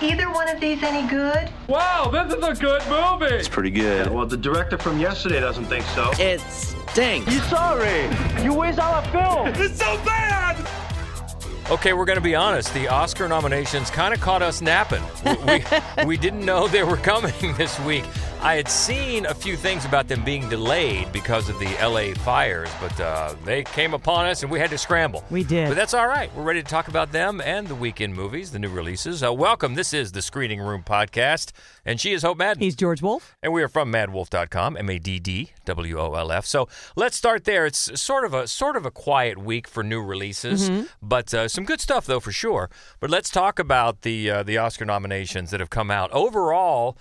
either one of these any good? Wow, this is a good movie. It's pretty good. Yeah, well, the director from yesterday doesn't think so. It stinks. You sorry? You waste our film. It's so bad. Okay, we're going to be honest. The Oscar nominations kind of caught us napping. We didn't know they were coming this week. I had seen a few things about them being delayed because of the LA fires, but they came upon us and we had to scramble. We did. But that's all right. We're ready to talk about them and the weekend movies, the new releases. Welcome. This is the Screening Room Podcast, and she is Hope Madden. He's George Wolf. And we are from madwolf.com, MADDWOLF. So let's start there. It's sort of a quiet week for new releases, but some good stuff, though, for sure. But let's talk about the Oscar nominations that have come out. Overall,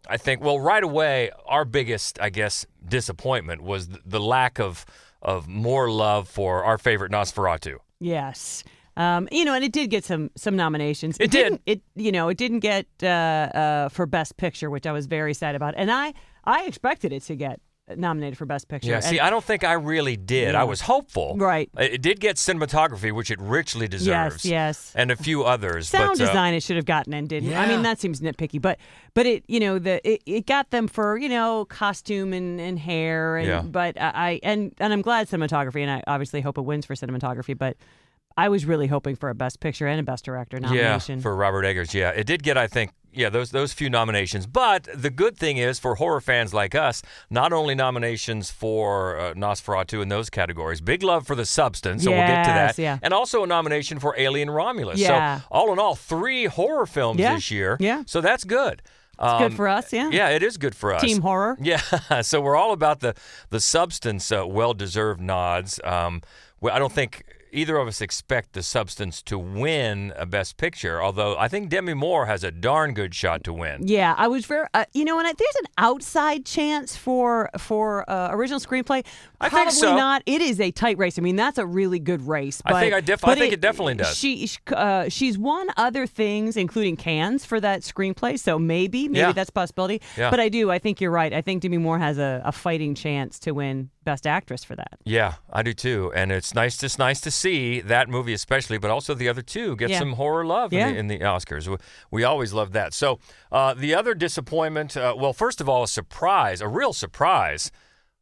I think, well, right away, our biggest, I guess, disappointment was the lack of more love for our favorite Nosferatu. Yes. And it did get some nominations. It did. It didn't get for Best Picture, which I was very sad about. And I expected it to get nominated for Best Picture. Yeah, see, I don't think I really did. Yeah. I was hopeful. Right. It did get cinematography, which it richly deserves. Yes. And a few others. Sound design it should have gotten and didn't. Yeah. I mean, that seems nitpicky, but it it got them for costume and hair and Yeah. but I'm glad cinematography, and I obviously hope it wins for cinematography, but I was really hoping for a Best Picture and a Best Director nomination. Yeah, for Robert Eggers. Yeah, it did get, I think, those few nominations. But the good thing is, for horror fans like us, not only nominations for Nosferatu in those categories, big love for The Substance, so we'll get to that, yeah. and also a nomination for Alien Romulus. Yeah. So all in all, 3 horror films this year. Yeah. So that's good. It's good for us, yeah. Yeah, it is good for us. Team horror. Yeah, so we're all about the Substance well-deserved nods. I don't think either of us expect The Substance to win a Best Picture, although I think Demi Moore has a darn good shot to win. Yeah, I was very, and there's an outside chance for original screenplay. I Probably think so. not. It is a tight race. I mean, that's a really good race. But, I think it definitely does. She's won other things, including Cannes for that screenplay. So maybe Yeah. that's a possibility. Yeah. But I think you're right. I think Demi Moore has a fighting chance to win Best Actress for that. Yeah, I do too, and it's nice to see that movie especially, but also the other two get some horror love in the Oscars. We always love that. So the other disappointment, well, first of all, a real surprise,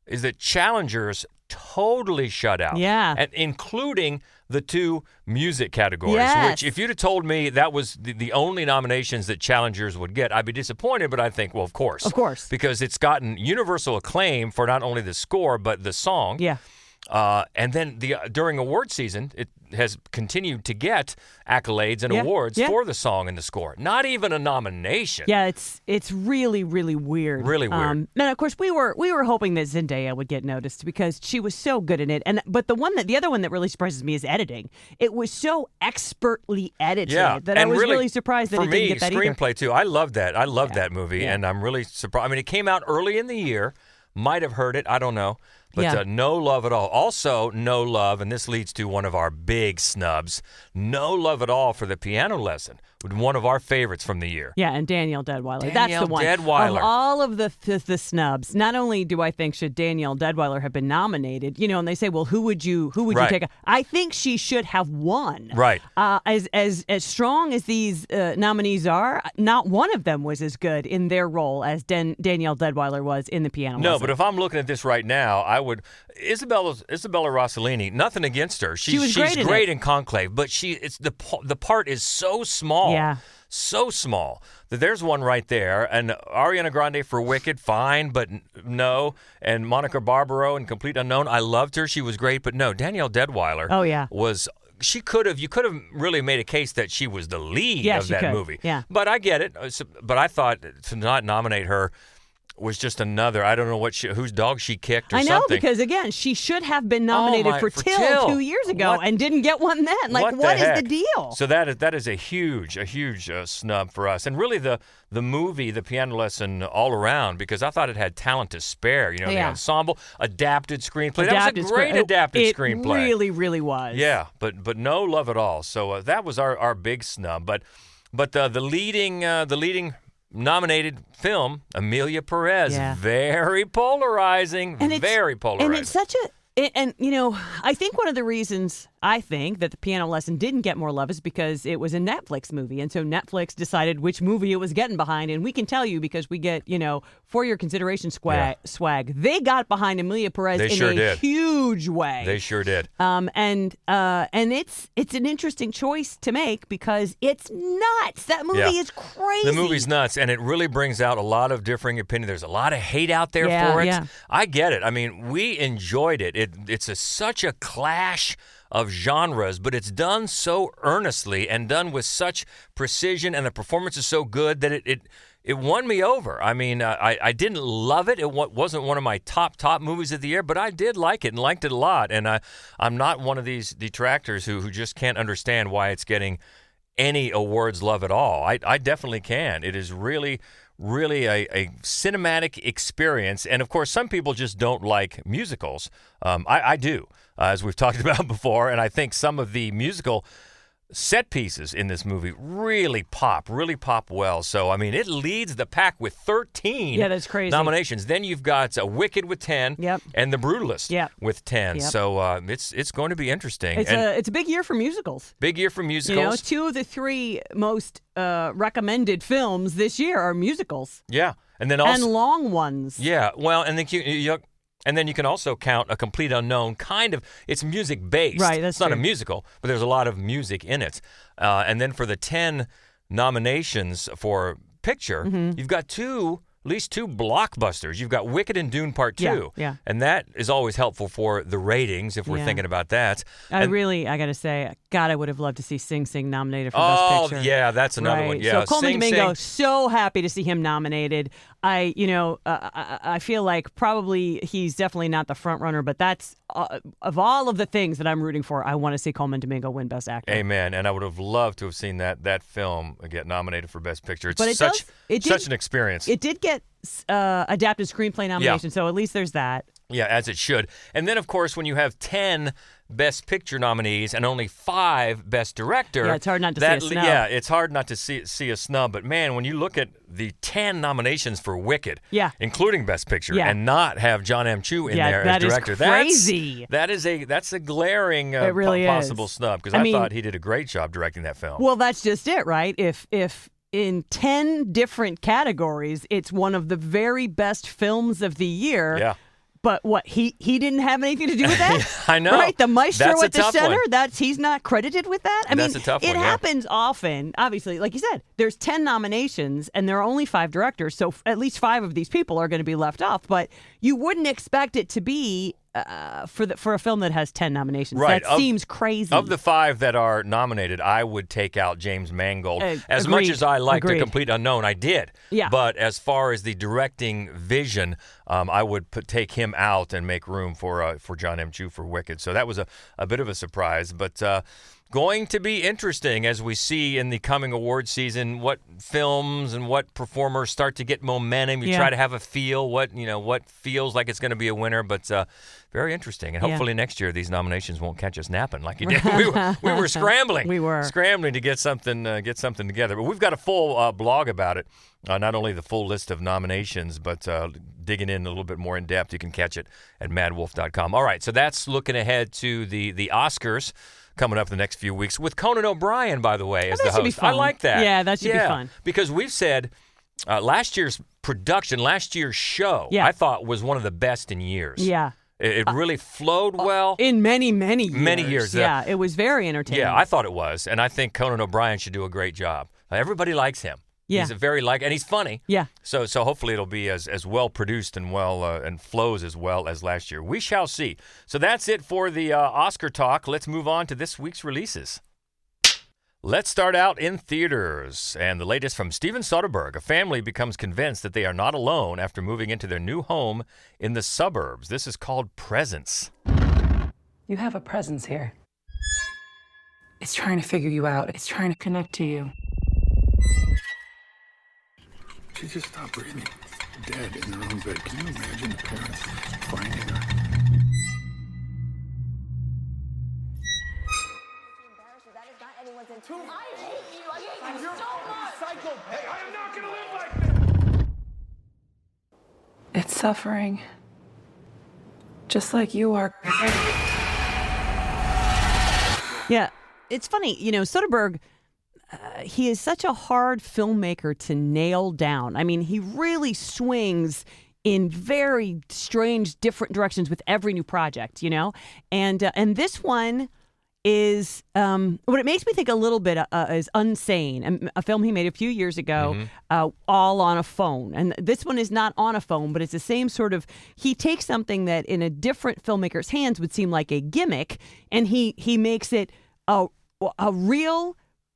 is that Challengers totally shut out. Yeah. And including the 2 music categories, Yes. which if you'd have told me that was the only nominations that Challengers would get, I'd be disappointed, but I think, well, of course. Of course. Because it's gotten universal acclaim for not only the score, but the song. Yeah. And then during award season, it has continued to get accolades and awards for the song and the score. Not even a nomination. Yeah, it's really, really weird. Really weird. And of course, we were hoping that Zendaya would get noticed because she was so good in it. But the other one that really surprises me is editing. It was so expertly edited that I was really surprised that it didn't get that For me, either. screenplay too. I loved that. I loved that movie, and I'm really surprised. I mean, it came out early in the year. Might have heard it. I don't know. But no love at all. Also, no love, and this leads to one of our big snubs, no love at all for The Piano Lesson, one of our favorites from the year. Yeah, and Danielle Deadwyler. That's the one. Deadwyler. Of all of the snubs, not only do I think should Danielle Deadwyler have been nominated, and they say, well, who would you take? I think she should have won. Right. As strong as these nominees are, not one of them was as good in their role as Danielle Deadwyler was in The Piano Lesson. No, but if I'm looking at this right now, I would. Isabella Rossellini, nothing against her. She's great in Conclave, but the part is so small. Yeah. So small that there's one right there. And Ariana Grande for Wicked, fine, but no. And Monica Barbaro in Complete Unknown, I loved her. She was great, but no. Danielle Deadwyler was. You could have really made a case that she was the lead of that movie. Yeah. But I get it. But I thought to not nominate her was just another, I don't know whose dog she kicked or something. I know, because again, she should have been nominated for Till 2 years ago and didn't get one then. Like, what is the deal? So that is a huge snub for us. And really the movie, The Piano Lesson, all around, because I thought it had talent to spare. The ensemble, adapted screenplay. That was a great adapted screenplay. It really, really was. Yeah, but no love at all. So that was our big snub. But the leading nominated film, Amelia Perez, very polarizing, very polarizing. And it's such And, I think one of the reasons I think that The Piano Lesson didn't get more love is because it was a Netflix movie. And so Netflix decided which movie it was getting behind. And we can tell you because we get, for your consideration swag. They got behind Emilia Perez in a huge way. They sure did. And it's an interesting choice to make because it's nuts. That movie is crazy. The movie's nuts, and it really brings out a lot of differing opinions. There's a lot of hate out there for it. Yeah. I get it. I mean, we enjoyed it. It's such a clash of genres, but it's done so earnestly and done with such precision, and the performance is so good that it won me over. I mean, I didn't love it. It wasn't one of my top movies of the year, but I did like it and liked it a lot. And I'm not one of these detractors who just can't understand why it's getting any awards love at all. I definitely can. It is really a cinematic experience. And, of course, some people just don't like musicals. I do, as we've talked about before. And I think some of the musical set pieces in this movie really pop well. So, I mean, it leads the pack with 13 that's crazy. nominations. Then you've got Wicked with 10 and The Brutalist with 10. Yep. So it's going to be interesting. It's a big year for musicals. Big year for musicals. 2 of the 3 most recommended films this year are musicals. Yeah. And then also, and long ones. Yeah. Well, and then you can also count A Complete Unknown. Kind of, it's music-based. Right, that's It's not true. a musical, but there's a lot of music in it. And then for the 10 nominations for picture, you've got at least two blockbusters. You've got Wicked and Dune Part 2. Yeah. And that is always helpful for the ratings if we're thinking about that. I got to say, God, I would have loved to see Sing Sing nominated for Best Picture. Oh, yeah, that's another one. Yeah, So Coleman Sing Domingo, Sing. so happy to see him nominated. I feel like probably he's definitely not the front runner, but that's of all of the things that I'm rooting for, I want to see Coleman Domingo win Best Actor. Amen. And I would have loved to have seen that film get nominated for Best Picture. It's such an experience. It did get adapted screenplay nomination, so at least there's that. Yeah, as it should. And then, of course, when you have 10 Best Picture nominees and only 5 Best Director. Yeah, it's hard not to see a snub. Yeah, it's hard not to see a snub. But, man, when you look at the 10 nominations for Wicked, including Best Picture, and not have John M. Chu in there as director, crazy. That's a glaring possible snub because I thought he did a great job directing that film. Well, that's just it, right? If in 10 different categories, it's one of the very best films of the year. Yeah. But what, he didn't have anything to do with that? I know. Right? The maestro That's at the center, one. he's not credited with that? That's a tough one, it happens often. Obviously, like you said, there's 10 nominations and there are only 5 directors, so at least 5 of these people are going to be left off. But you wouldn't expect it to be for a film that has 10 nominations. Right. That seems crazy. Of the 5 that are nominated, I would take out James Mangold. As agreed. much as I liked Agreed. A Complete Unknown, I did. Yeah. But as far as the directing vision, I would take him out and make room for John M. Chu for Wicked. So that was a bit of a surprise. But going to be interesting as we see in the coming award season what films and what performers start to get momentum. You try to have a feel what feels like it's going to be a winner, but very interesting. And hopefully next year these nominations won't catch us napping like you did. We were scrambling. We were scrambling to get something together. But we've got a full blog about it. Not only the full list of nominations, but digging in a little bit more in depth. You can catch it at madwolf.com. All right, so that's looking ahead to the Oscars coming up in the next few weeks with Conan O'Brien, by the way, as the host. Should be fun. I like that. Yeah, that should be fun. Because we've said last year's show, I thought was one of the best in years. Yeah. It really flowed well. In many years. Many years. Yeah, it was very entertaining. Yeah, I thought it was. And I think Conan O'Brien should do a great job. Everybody likes him. Yeah. He's and he's funny. Yeah. So hopefully it'll be as well produced and and flows as well as last year. We shall see. So that's it for the Oscar talk. Let's move on to this week's releases. Let's start out in theaters. And the latest from Steven Soderbergh. A family becomes convinced that they are not alone after moving into their new home in the suburbs. This is called Presence. You have a presence here. It's trying to figure you out. It's trying to connect to you. She just stopped breathing, dead in her own bed. Can you imagine the parents finding her? I hate you. I hate you so much. Psycho. Hey, I am not gonna live like this. It's suffering. Just like you are. Yeah, it's funny. Soderbergh, he is such a hard filmmaker to nail down. I mean, he really swings in very strange, different directions with every new project, And this one is what it makes me think a little bit is Unsane, a film he made a few years ago, all on a phone. And this one is not on a phone, but it's the same sort of, he takes something that in a different filmmaker's hands would seem like a gimmick, and he makes it a real,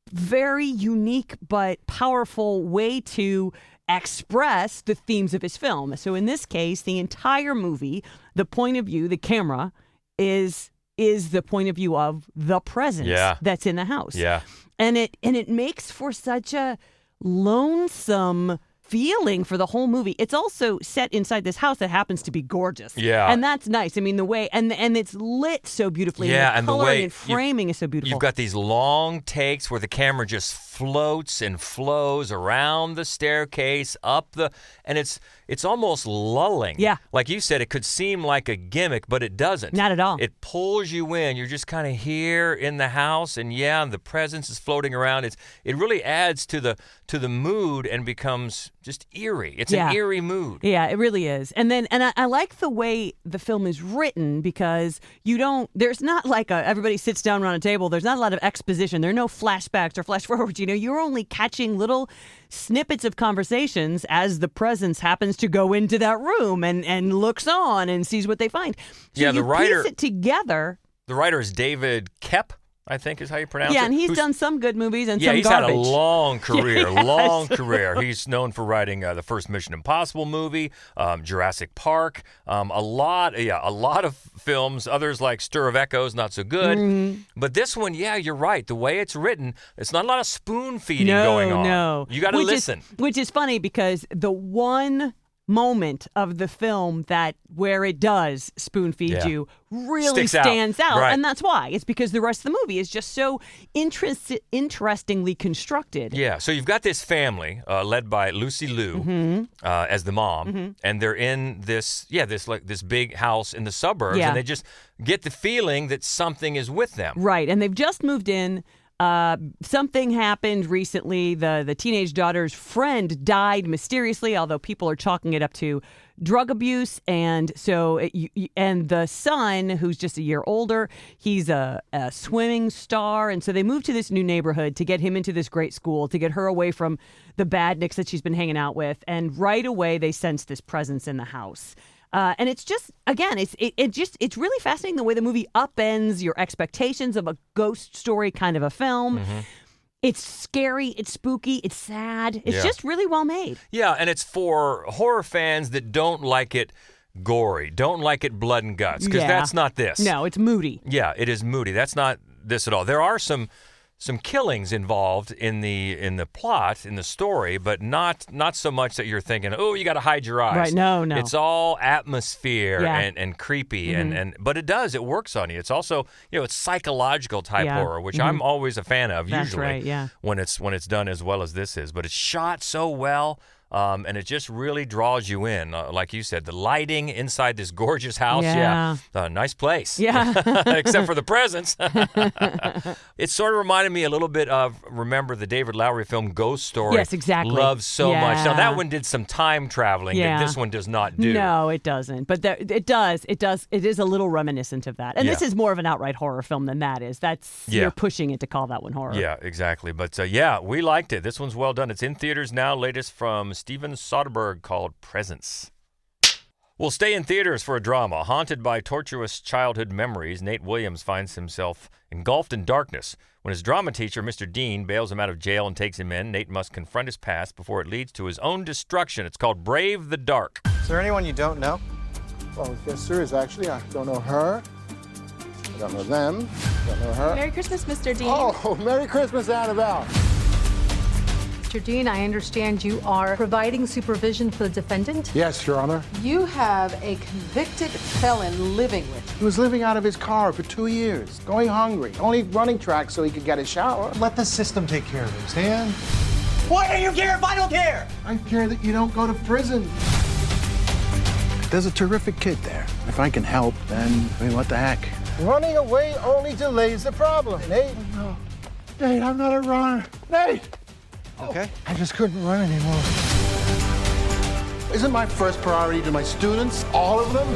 very unique but powerful way to express the themes of his film. So in this case, the entire movie, the point of view, the camera, is the point of view of the presence that's in the house. Yeah. And it makes for such a lonesome feeling for the whole movie. It's also set inside this house that happens to be gorgeous. Yeah. And that's nice. I mean, the way, and it's lit so beautifully. Yeah, and and the the coloring way and framing is so beautiful. You've got these long takes where the camera just floats and flows around the staircase, and it's almost lulling. Yeah. Like you said, it could seem like a gimmick, but it doesn't. Not at all. It pulls you in. You're just kind of here in the house, and the presence is floating around. It really adds to the mood and becomes just eerie. It's an eerie mood. Yeah, it really is. And I like the way the film is written, because there's not like everybody sits down around a table. There's not a lot of exposition. There are no flashbacks or flash forwards. You're only catching little snippets of conversations as the presence happens to go into that room and looks on and sees what they find. So the writer piece it together. The writer is David Koepp, I think is how you pronounce it. Yeah, and he's done some good movies and some he's garbage. had a long career, Yes. long career. He's known for writing the first Mission Impossible movie, Jurassic Park, a lot of films. Others like Stir of Echoes, not so good. Mm-hmm. But this one, you're right. The way it's written, it's not a lot of spoon feeding going on. No, You got to listen. Which is funny, because the one moment of the film where it does spoon feed you really stands out. Right. And that's why. It's because the rest of the movie is just so interestingly constructed. Yeah, so you've got this family led by Lucy Liu as the mom, and they're in this big house in the suburbs, and they just get the feeling that something is with them. Right, and they've just moved in. Something happened recently. The teenage daughter's friend died mysteriously, although people are chalking it up to drug abuse. And so, and the son, who's just a year older, he's a swimming star. And so they moved to this new neighborhood to get him into this great school, to get her away from the badniks that she's been hanging out with. And right away, they sense this presence in the house. And it's just, again, it's really fascinating the way the movie upends your expectations of a ghost story kind of a film. Mm-hmm. It's scary, it's spooky, it's sad. It's just really well made. Yeah, and it's for horror fans that don't like it gory, don't like it blood and guts, because that's not this. No, it's moody. Yeah, it is moody. That's not this at all. There are some killings involved in the plot, in the story, but not so much that you're thinking, oh, you got to hide your eyes. Right, no. It's all atmosphere and creepy, but it works on you. It's also, it's psychological type horror, which I'm always a fan of. That's usually, right, yeah. when it's done as well as this is. But it's shot so well. And it just really draws you in. Like you said, the lighting inside this gorgeous house. Nice place. Yeah. Except for the presents. It sort of reminded me a little bit of, remember the David Lowery film Ghost Story? Yes, exactly. Loved so much. Now, that one did some time traveling that this one does not do. No, it doesn't. But it does. It is a little reminiscent of that. And this is more of an outright horror film than that is. You're pushing it to call that one horror. Yeah, exactly. But we liked it. This one's well done. It's in theaters now. Latest from Steven Soderbergh, called Presence. We'll stay in theaters for a drama. Haunted by tortuous childhood memories, Nate Williams finds himself engulfed in darkness. When his drama teacher, Mr. Dean, bails him out of jail and takes him in, Nate must confront his past before it leads to his own destruction. It's called Brave the Dark. Is there anyone you don't know? Well, yes, there is actually. I don't know her. I don't know them. I don't know her. Merry Christmas, Mr. Dean. Oh, Merry Christmas, Annabelle. Mr. Dean, I understand you are providing supervision for the defendant. Yes, Your Honor. You have a convicted felon living with you. He was living out of his car for 2 years, going hungry, only running track so he could get a shower. Let the system take care of it, Stan. Why do you care if I don't care? I care that you don't go to prison. There's a terrific kid there. If I can help, then I mean, what the heck? Running away only delays the problem, Nate. No. Nate, I'm not a runner. Nate! Okay. I just couldn't run anymore. Isn't my first priority to my students, all of them?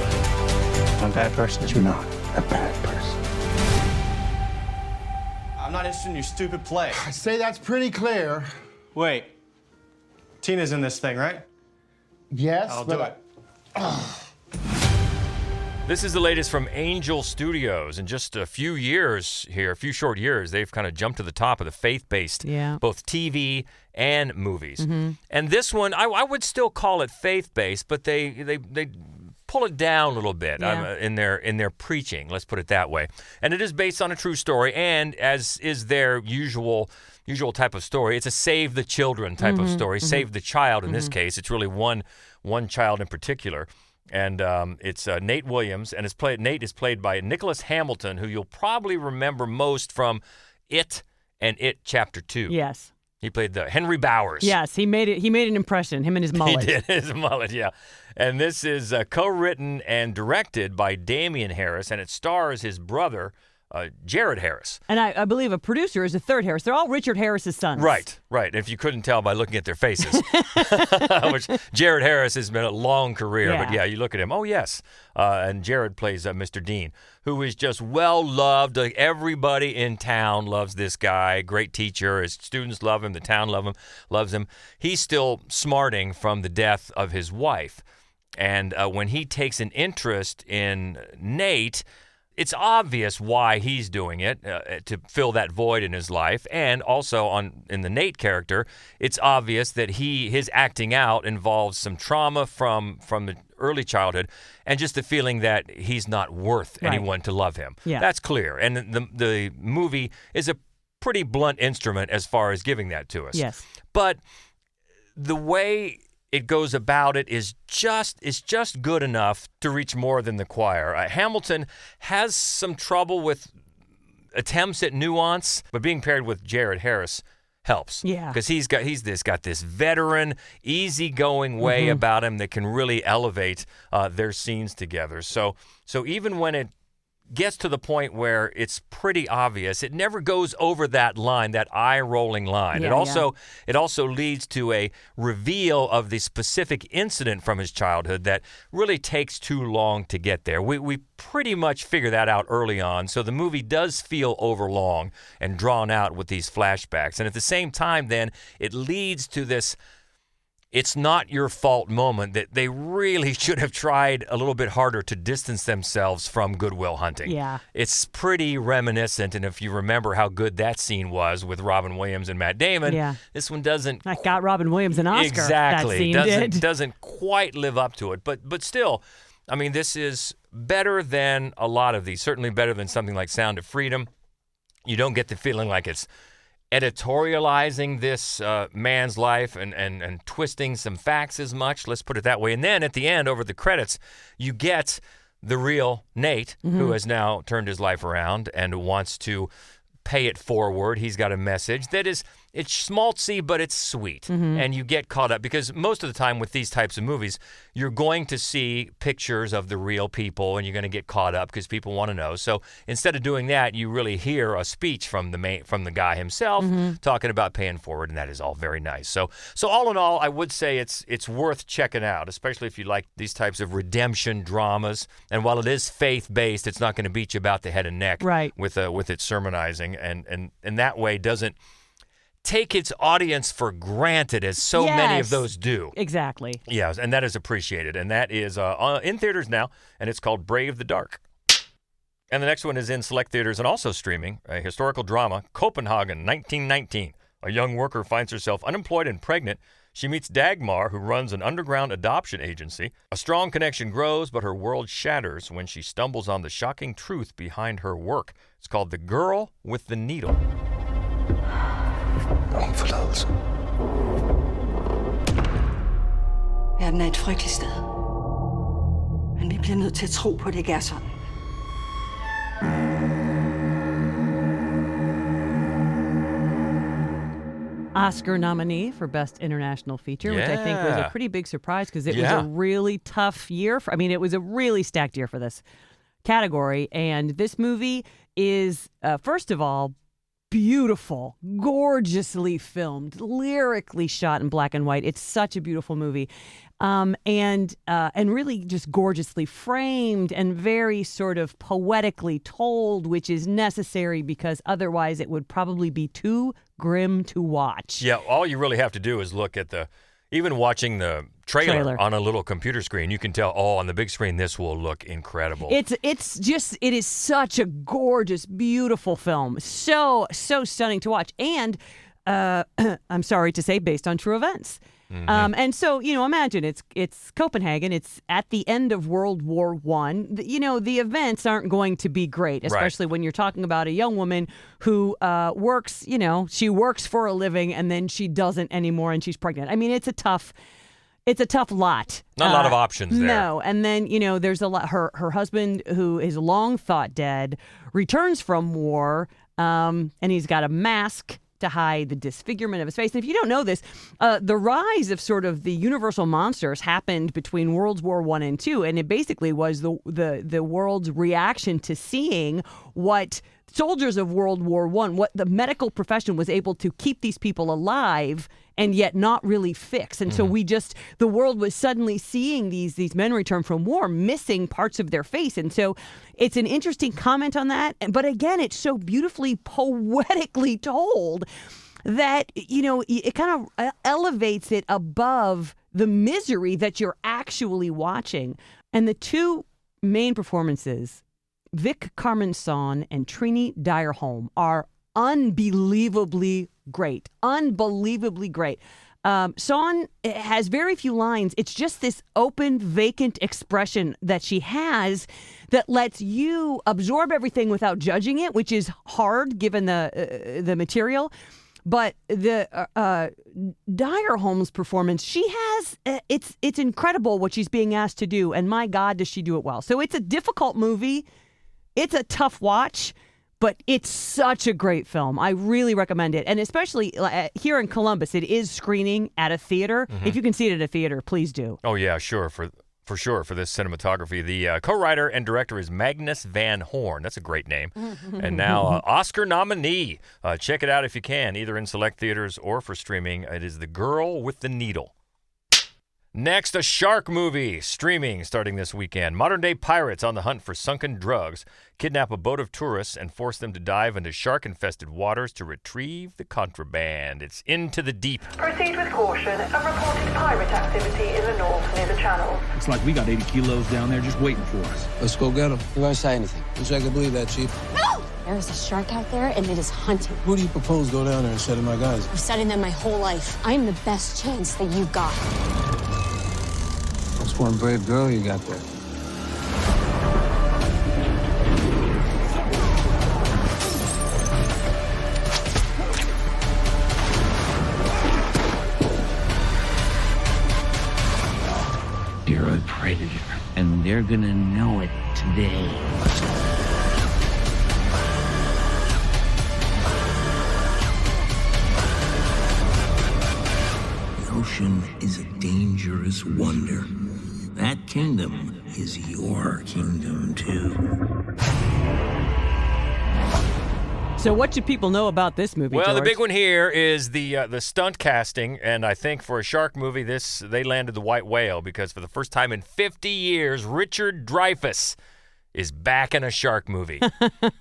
I'm a bad person. You're not a bad person. I'm not interested in your stupid play. I say that's pretty clear. Wait. Tina's in this thing, right? Yes, I'll do it. This is the latest from Angel Studios. In just a few years here, a few short years, they've kind of jumped to the top of the faith-based, both TV and movies. Mm-hmm. And this one, I would still call it faith-based, but they pull it down a little bit in their preaching. Let's put it that way. And it is based on a true story, and as is their usual type of story, it's a save the children type of story. Save the child in this case. It's really one child in particular. And it's Nate Williams, and Nate is played by Nicholas Hamilton, who you'll probably remember most from It and It Chapter 2. Yes. He played the Henry Bowers. Yes, he made an impression, him and his mullet. He did, his mullet, yeah. And this is co-written and directed by Damian Harris, and it stars his brother, Jared Harris. And I believe a producer is a third Harris. They're all Richard Harris's sons. Right. If you couldn't tell by looking at their faces. Which Jared Harris has been a long career, but yeah, you look at him. Oh, yes. And Jared plays Mr. Dean, who is just well-loved. Like, everybody in town loves this guy. Great teacher. His students love him. The town loves him. He's still smarting from the death of his wife. And when he takes an interest in Nate, it's obvious why he's doing it, to fill that void in his life. And also in the Nate character, it's obvious that his acting out involves some trauma from the early childhood and just the feeling that he's not worth anyone to love him. Yeah. That's clear. And the movie is a pretty blunt instrument as far as giving that to us. Yes. But the way it goes about it is just good enough to reach more than the choir. Hamilton has some trouble with attempts at nuance, but being paired with Jared Harris helps. Yeah. Because he's got this veteran, easygoing way about him that can really elevate their scenes together. So even when it gets to the point where it's pretty obvious, it never goes over that line, that eye-rolling line. It also leads to a reveal of the specific incident from his childhood that really takes too long to get there. We pretty much figure that out early on, so the movie does feel overlong and drawn out with these flashbacks. And at the same time, then, it leads to this it's not your fault moment that they really should have tried a little bit harder to distance themselves from Good Will Hunting. Yeah. It's pretty reminiscent, and if you remember how good that scene was with Robin Williams and Matt Damon, this one doesn't. That got Robin Williams an Oscar. Exactly. That scene doesn't quite live up to it, but still, I mean, this is better than a lot of these, certainly better than something like Sound of Freedom. You don't get the feeling like it's editorializing this man's life and twisting some facts as much. Let's put it that way. And then at the end, over the credits, you get the real Nate, who has now turned his life around and wants to pay it forward. He's got a message that is, it's schmaltzy, but it's sweet. And you get caught up because most of the time with these types of movies, you're going to see pictures of the real people and you're going to get caught up because people want to know. So instead of doing that, you really hear a speech from the guy himself talking about paying forward, and that is all very nice. So all in all, I would say it's worth checking out, especially if you like these types of redemption dramas. And while it is faith-based, it's not going to beat you about the head and neck with its sermonizing, and that way doesn't take its audience for granted as so many of those do. Exactly. Yes, and that is appreciated. And that is in theaters now, and it's called Brave the Dark. And the next one is in select theaters and also streaming, a historical drama, Copenhagen, 1919. A young worker finds herself unemployed and pregnant. She meets Dagmar, who runs an underground adoption agency. A strong connection grows, but her world shatters when she stumbles on the shocking truth behind her work. It's called The Girl with the Needle. Om forladelse. Verden er et frygteligt sted. Men vi bliver nødt til at tro på, at det ikke er sådan. Oscar nominee for Best International Feature, which I think was a pretty big surprise because it was a really tough year. It was a really stacked year for this category. And this movie is, first of all, beautiful, gorgeously filmed, lyrically shot in black and white. It's such a beautiful movie, and really just gorgeously framed and very sort of poetically told, which is necessary because otherwise it would probably be too grim to watch. Yeah, all you really have to do is look at even watching the trailer on a little computer screen, you can tell, on the big screen, this will look incredible. It is such a gorgeous, beautiful film. So stunning to watch. And I'm sorry to say, based on true events. Mm-hmm. And so, imagine it's Copenhagen. It's at the end of World War I. The events aren't going to be great, especially when you're talking about a young woman who works, she works for a living and then she doesn't anymore and she's pregnant. I mean, it's a tough lot. Not a lot of options there. No. And then, there's a lot. Her husband, who is long thought dead, returns from war, and he's got a mask to hide the disfigurement of his face. And if you don't know this, the rise of sort of the universal monsters happened between World War I and II, and it basically was the world's reaction to seeing what soldiers of World War I, what the medical profession was able to keep these people alive and yet not really fix. And so the world was suddenly seeing these men return from war missing parts of their face. And so it's an interesting comment on that. But again, it's so beautifully poetically told that, it kind of elevates it above the misery that you're actually watching. And the two main performances, Vic Carmenson and Trini Dyerholm, are unbelievably great. Unbelievably great. Son has very few lines. It's just this open, vacant expression that she has that lets you absorb everything without judging it, which is hard given the material. But the Dyerholm's performance, she has, it's incredible what she's being asked to do. And my God, does she do it well. So it's a difficult movie. It's a tough watch, but it's such a great film. I really recommend it. And especially here in Columbus, it is screening at a theater. Mm-hmm. If you can see it at a theater, please do. Oh, yeah, sure. For sure, for this cinematography. The co-writer and director is Magnus Van Horn. That's a great name. And now Oscar nominee. Check it out if you can, either in select theaters or for streaming. It is The Girl with the Needle. Next, a shark movie streaming starting this weekend. Modern-day pirates on the hunt for sunken drugs kidnap a boat of tourists and force them to dive into shark-infested waters to retrieve the contraband. It's Into the Deep. Proceed with caution. A reported pirate activity in the north near the channel. It's like we got 80 kilos down there just waiting for us. Let's go get them. You won't say anything. Wish I could believe that, Chief. No! There is a shark out there, and it is hunting. Who do you propose go down there and study my guys? I've studied them my whole life. I'm the best chance that you got. That's one brave girl you got there. You're a predator, and they're gonna know it today. The ocean is a dangerous wonder. That kingdom is your kingdom, too. So what should people know about this movie, Well, George? the big one here is the stunt casting, and I think for a shark movie, they landed the white whale because for the first time in 50 years, Richard Dreyfuss is back in a shark movie.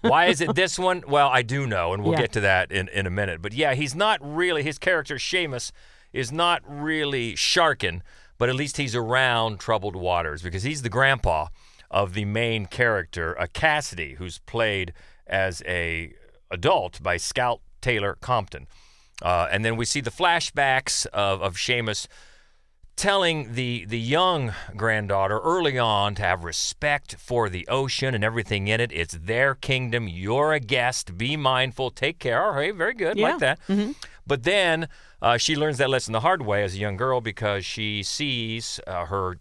Why is it this one? Well, I do know, and we'll get to that in a minute. But yeah, he's not really, his character, Seamus, is not really sharking, but at least he's around troubled waters because he's the grandpa of the main character, Cassidy, who's played as a adult by Scout Taylor Compton. And then we see the flashbacks of Seamus telling the young granddaughter early on to have respect for the ocean and everything in it. It's their kingdom. You're a guest. Be mindful. Take care. All right, very good. Like that. Mm-hmm. But then she learns that lesson the hard way as a young girl because she sees her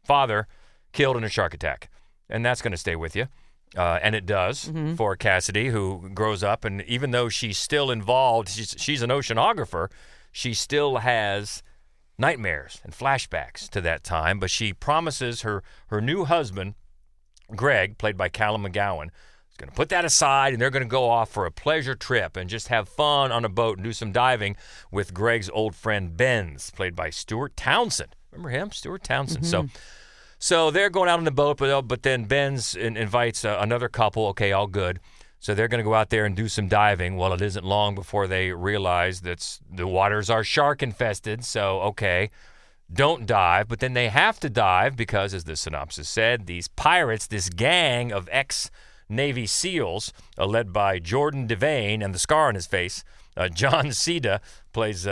father killed in a shark attack. And that's going to stay with you. And it does for Cassidy, who grows up, and even though she's still involved, she's an oceanographer, she still has nightmares and flashbacks to that time. But she promises her new husband, Greg, played by Callum McGowan, is going to put that aside, and they're going to go off for a pleasure trip and just have fun on a boat and do some diving with Greg's old friend Benz, played by Stuart Townsend. Remember him? Stuart Townsend. So they're going out on the boat, but then Benz invites another couple. Okay, all good. So they're going to go out there and do some diving. Well, it isn't long before they realize that the waters are shark infested. So, okay, don't dive. But then they have to dive because, as the synopsis said, these pirates, this gang of ex-Navy SEALs, led by Jordan Devane, and the scar on his face, John Cena plays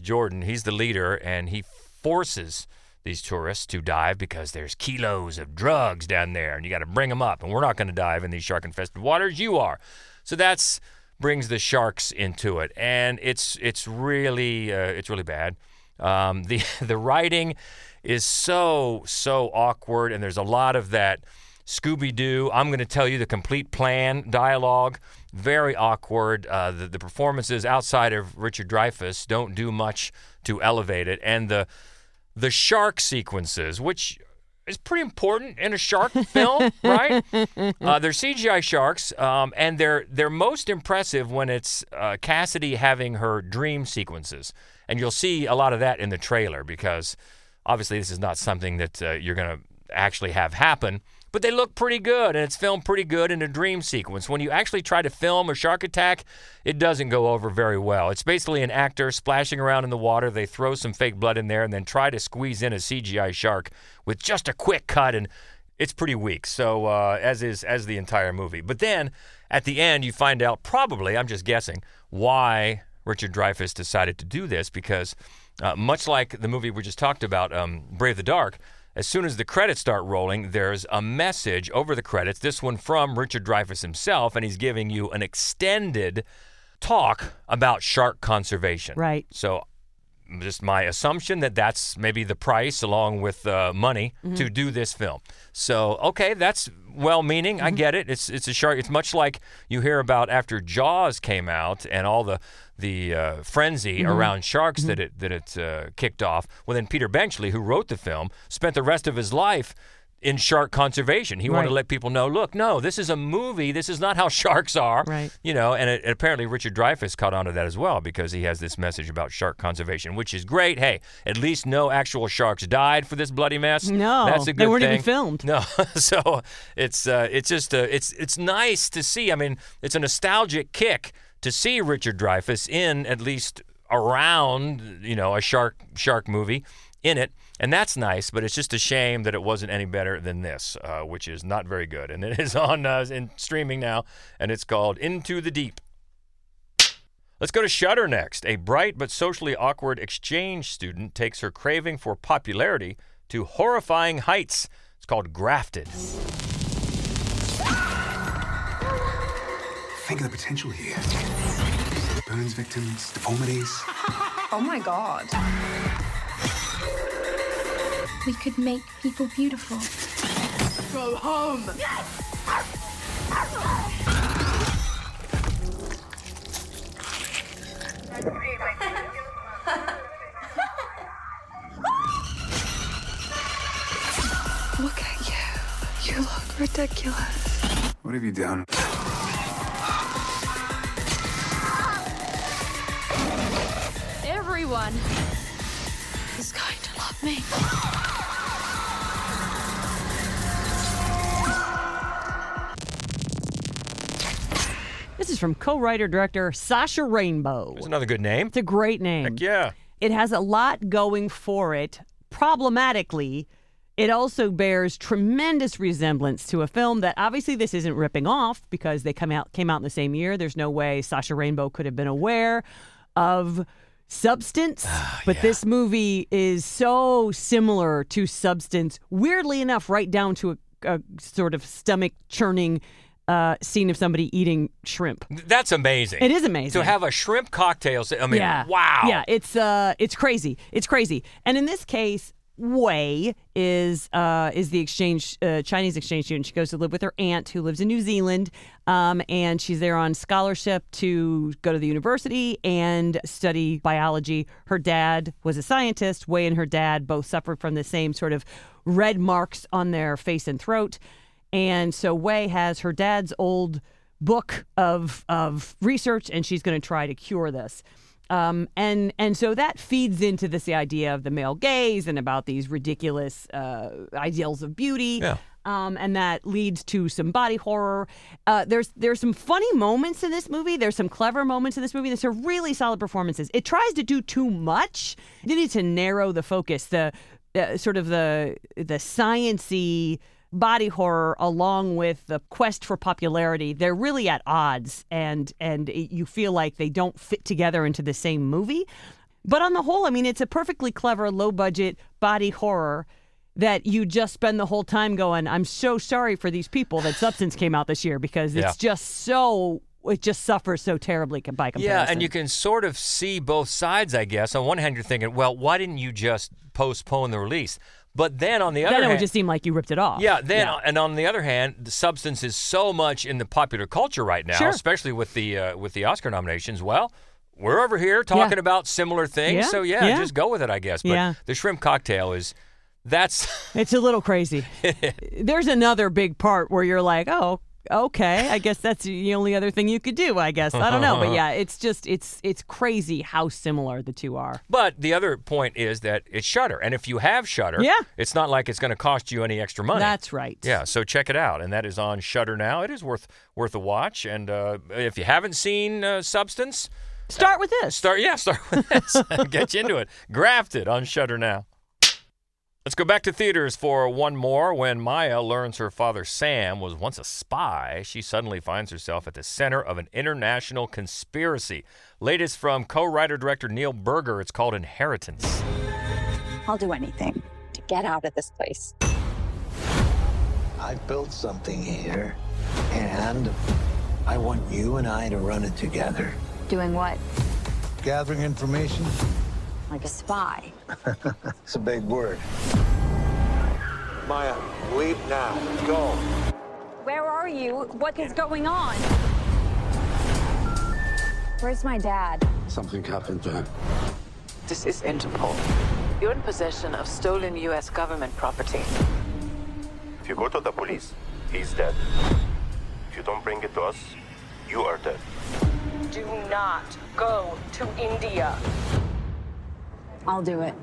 Jordan. He's the leader, and he forces these tourists to dive because there's kilos of drugs down there, and you got to bring them up. And we're not going to dive in these shark-infested waters. You are. So that's brings the sharks into it, and it's really bad. The writing is so awkward, and there's a lot of that Scooby-Doo, I'm going to tell you the complete plan dialogue. Very awkward. The performances outside of Richard Dreyfuss don't do much to elevate it, and the shark sequences, which is pretty important in a shark film, right? They're CGI sharks, and they're most impressive when it's Cassidy having her dream sequences. And you'll see a lot of that in the trailer because obviously this is not something that you're going to actually have happen. But they look pretty good, and it's filmed pretty good in a dream sequence. When you actually try to film a shark attack, it doesn't go over very well. It's basically an actor splashing around in the water. They throw some fake blood in there and then try to squeeze in a CGI shark with just a quick cut, and it's pretty weak. So as the entire movie. But then at the end, you find out probably, I'm just guessing, why Richard Dreyfuss decided to do this because much like the movie we just talked about, Brave the Dark, as soon as the credits start rolling, there's a message over the credits, this one from Richard Dreyfuss himself, and he's giving you an extended talk about shark conservation. Right. So just my assumption that that's maybe the price along with money to do this film. So, okay, that's well-meaning. I get it. It's a shark. It's much like you hear about after Jaws came out and all the frenzy around sharks that it kicked off. Well, then Peter Benchley, who wrote the film, spent the rest of his life in shark conservation. He wanted to let people know, look, no, this is a movie. This is not how sharks are. Right. You know, and apparently Richard Dreyfuss caught on to that as well because he has this message about shark conservation, which is great. Hey, at least no actual sharks died for this bloody mess. No, that's a good they weren't thing. even filmed. No, so it's nice to see. I mean, it's a nostalgic kick to see Richard Dreyfuss in at least around, a shark movie in it. And that's nice, but it's just a shame that it wasn't any better than this, which is not very good. And it is on in streaming now, and it's called Into the Deep. Let's go to Shudder next. A bright but socially awkward exchange student takes her craving for popularity to horrifying heights. It's called Grafted. Think of the potential here. Burns victims, deformities. Oh my God. We could make people beautiful. Go home. Look at you. You look ridiculous. What have you done? Everyone is going to love me. This is from co-writer-director Sasha Rainbow. That's another good name. It's a great name. Heck yeah. It has a lot going for it. Problematically, it also bears tremendous resemblance to a film that obviously this isn't ripping off because they came out in the same year. There's no way Sasha Rainbow could have been aware of Substance, but this movie is so similar to Substance, weirdly enough, right down to a sort of stomach churning scene of somebody eating shrimp. That's amazing. It is amazing. To have a shrimp cocktail, I mean, wow. Yeah, it's crazy. It's crazy. And in this case, Wei is the Chinese exchange student. She goes to live with her aunt who lives in New Zealand, and she's there on scholarship to go to the university and study biology. Her dad was a scientist. Wei and her dad both suffered from the same sort of red marks on their face and throat, and so Wei has her dad's old book of research, and she's going to try to cure this. And so that feeds into the idea of the male gaze and about these ridiculous ideals of beauty. Yeah. And that leads to some body horror. There's some funny moments in this movie. There's some clever moments in this movie. There's some really solid performances. It tries to do too much. You need to narrow the focus. The sort of the science-y body horror along with the quest for popularity, they're really at odds, and you feel like they don't fit together into the same movie. But on the whole, I mean, it's a perfectly clever, low-budget body horror that you just spend the whole time going, I'm so sorry for these people that Substance came out this year, because it's just so... It just suffers so terribly by comparison. Yeah, and you can sort of see both sides, I guess. On one hand, you're thinking, well, why didn't you just postpone the release? But then on the other hand... Then it would just seem like you ripped it off. Yeah, and on the other hand, the Substance is so much in the popular culture right now, especially with the Oscar nominations. Well, we're over here talking about similar things, so just go with it, I guess. But the shrimp cocktail is... It's a little crazy. There's another big part where you're like, oh, okay, I guess that's the only other thing you could do, I guess. I don't know. But yeah, it's just, it's crazy how similar the two are. But the other point is that it's Shudder. And if you have Shudder, it's not like it's going to cost you any extra money. That's right. Yeah, so check it out. And that is on Shudder now. It is worth a watch. And if you haven't seen Substance... Start with this. Start with this. Get you into it. Grafted on Shudder now. Let's go back to theaters for one more. When Maya learns her father Sam was once a spy, she suddenly finds herself at the center of an international conspiracy. Latest from co-writer-director Neil Berger. It's called Inheritance. I'll do anything to get out of this place. I've built something here, and I want you and I to run it together. Doing what? Gathering information. Like a spy. It's a big word. Maya, leave now. Go. Where are you? What is going on? Where's my dad? Something happened to him. This is Interpol. You're in possession of stolen U.S. government property. If you go to the police, he's dead. If you don't bring it to us, you are dead. Do not go to India. I'll do it.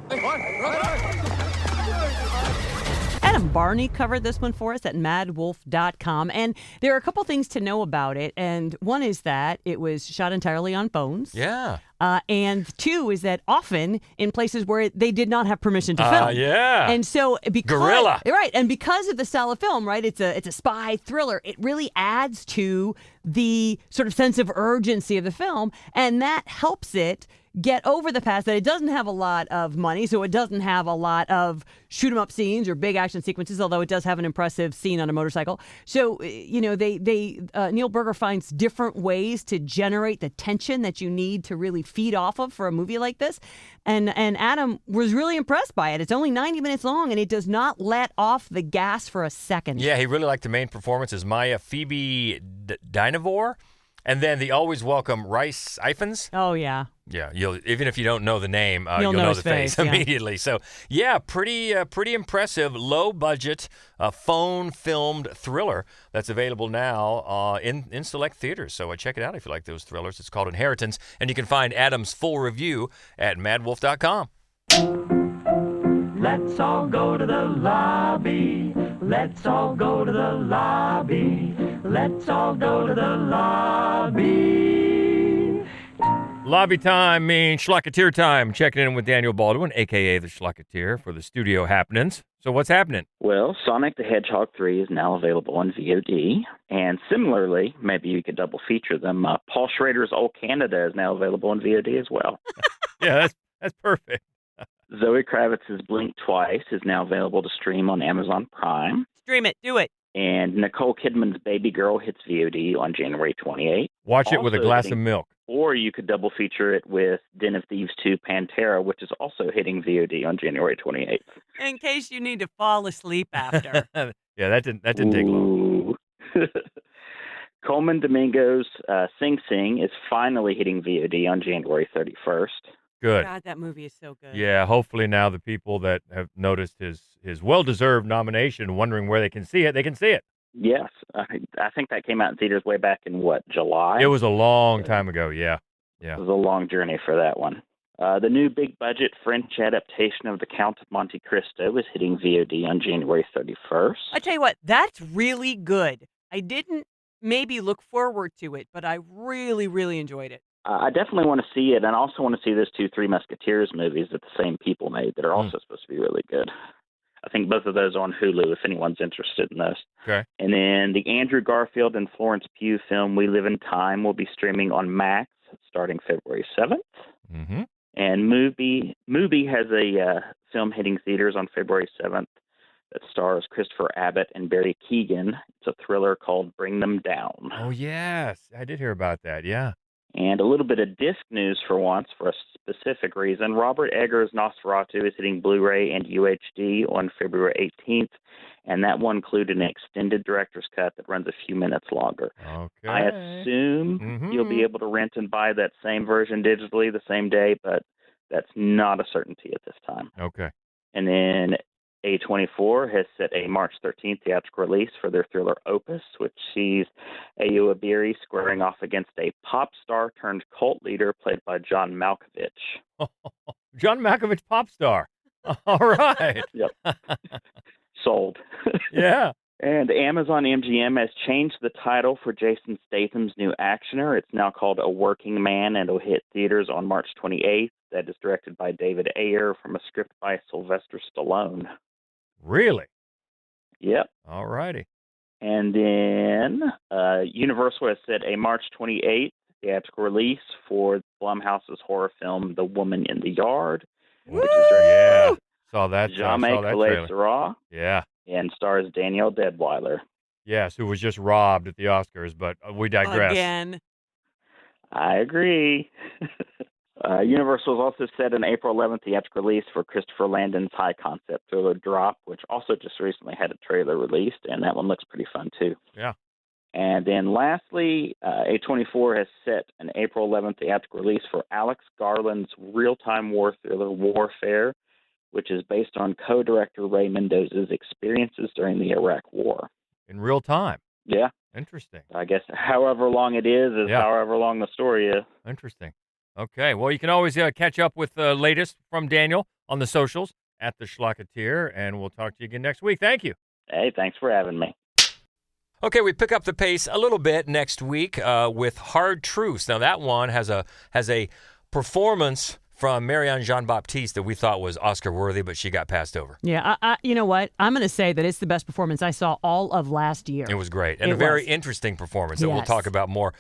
Adam Barney covered this one for us at madwolf.com, and there are a couple things to know about it. And one is that it was shot entirely on phones. Yeah. And two is that often in places where they did not have permission to film. Yeah. And so because Guerrilla. Right, and because of the style of film, right, it's a spy thriller. It really adds to the sort of sense of urgency of the film, and that helps it get over the past that it doesn't have a lot of money, so it doesn't have a lot of shoot 'em up scenes or big action sequences, although it does have an impressive scene on a motorcycle. So, Neil Berger finds different ways to generate the tension that you need to really feed off of for a movie like this. And Adam was really impressed by it. It's only 90 minutes long, and it does not let off the gas for a second. Yeah, he really liked the main performances. Maya Phoebe Dynevor, and then the always welcome Rice Ifans. Oh, yeah. Yeah, even if you don't know the name, you'll know the face immediately. So, yeah, pretty impressive, low-budget, phone-filmed thriller that's available now in select theaters. So check it out if you like those thrillers. It's called Inheritance, and you can find Adam's full review at madwolf.com. Let's all go to the lobby. Let's all go to the lobby. Let's all go to the lobby. Lobby time means Schlocketeer time. Checking in with Daniel Baldwin, a.k.a. the Schlocketeer, for the studio happenings. So what's happening? Well, Sonic the Hedgehog 3 is now available on VOD. And similarly, maybe you could double feature them, Paul Schrader's Old Canada is now available on VOD as well. Yeah, that's perfect. Zoe Kravitz's Blink Twice is now available to stream on Amazon Prime. Stream it. Do it. And Nicole Kidman's Baby Girl hits VOD on January 28th. Watch it with a glass of milk. Or you could double feature it with Den of Thieves 2 Pantera, which is also hitting VOD on January 28th. In case you need to fall asleep after. Yeah, that didn't take long. Coleman Domingo's Sing Sing is finally hitting VOD on January 31st. Good. God, that movie is so good. Yeah, hopefully now the people that have noticed his well-deserved nomination, wondering where they can see it, they can see it. Yes. I think that came out in theaters way back in, July? It was a long time ago, yeah. It was a long journey for that one. The new big-budget French adaptation of The Count of Monte Cristo is hitting VOD on January 31st. I tell you what, that's really good. I didn't maybe look forward to it, but I really, really enjoyed it. I definitely want to see it, and I also want to see those 2 Three Musketeers movies that the same people made that are also supposed to be really good. I think both of those are on Hulu if anyone's interested in those. Okay. And then the Andrew Garfield and Florence Pugh film We Live in Time will be streaming on Max starting February 7th. Mm-hmm. And Mubi has a film hitting theaters on February 7th that stars Christopher Abbott and Barry Keoghan. It's a thriller called Bring Them Down. Oh, yes. I did hear about that, yeah. And a little bit of disc news for once, for a specific reason. Robert Eggers' Nosferatu is hitting Blu-ray and UHD on February 18th, and that will include an extended director's cut that runs a few minutes longer. Okay. I assume you'll be able to rent and buy that same version digitally the same day, but that's not a certainty at this time. Okay. And then A24 has set a March 13th theatrical release for their thriller Opus, which sees Ayo Abiri squaring off against a pop star turned cult leader played by John Malkovich. John Malkovich, pop star. All right. Yep. Sold. Yeah. And Amazon MGM has changed the title for Jason Statham's new actioner. It's now called A Working Man, and it'll hit theaters on March 28th. That is directed by David Ayer from a script by Sylvester Stallone. Really? Yep. All righty. And then Universal has set a March 28th theatrical release for Blumhouse's horror film The Woman in the Yard, which is directed by Saw that Jaume Collet-Serra. Yeah. And stars Danielle Deadweiler. Yes, who was just robbed at the Oscars, but we digress. Again. I agree. Universal has also set an April 11th theatrical release for Christopher Landon's high-concept thriller Drop, which also just recently had a trailer released, and that one looks pretty fun, too. Yeah. And then lastly, A24 has set an April 11th theatrical release for Alex Garland's real-time war thriller Warfare, which is based on co-director Ray Mendoza's experiences during the Iraq War. In real time? Yeah. Interesting. I guess however long it is however long the story is. Interesting. Okay. Well, you can always catch up with the latest from Daniel on the socials at the Schlocketeer, and we'll talk to you again next week. Thank you. Hey, thanks for having me. Okay, we pick up the pace a little bit next week with Hard Truths. Now, that one has a performance from Marianne Jean-Baptiste that we thought was Oscar-worthy, but she got passed over. Yeah, you know what? I'm going to say that it's the best performance I saw all of last year. It was great, and a very interesting performance that we'll talk about more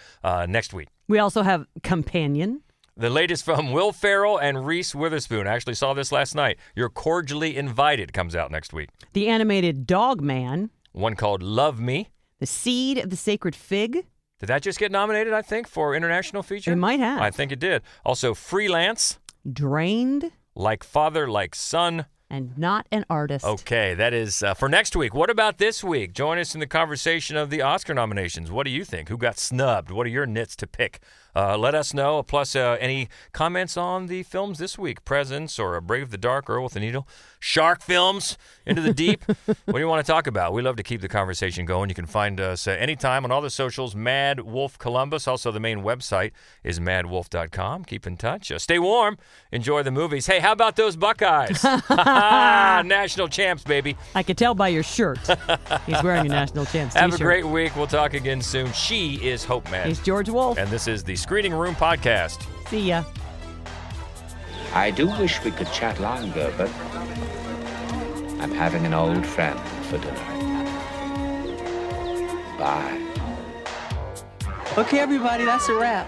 next week. We also have Companion. The latest from Will Ferrell and Reese Witherspoon. I actually saw this last night. You're Cordially Invited comes out next week. The animated Dog Man. One called Love Me. The Seed of the Sacred Fig. Did that just get nominated, I think, for international feature? It might have. I think it did. Also, Freelance. Drained. Like Father, Like Son. And Not an Artist. Okay, that is for next week. What about this week? Join us in the conversation of the Oscar nominations. What do you think? Who got snubbed? What are your nits to pick? Let us know. Plus, any comments on the films this week? Presence or Brave the Dark, Earl with the Needle? Shark films? Into the Deep? What do you want to talk about? We love to keep the conversation going. You can find us anytime on all the socials, Mad Wolf Columbus. Also, the main website is madwolf.com. Keep in touch. Stay warm. Enjoy the movies. Hey, how about those Buckeyes? National champs, baby. I could tell by your shirt. He's wearing a national champs t-shirt. Have a great week. We'll talk again soon. She is Hope Man. He's George Wolf. And this is the Screening Room Podcast. See ya. I do wish we could chat longer, but I'm having an old friend for dinner. Bye. Okay, everybody, that's a wrap.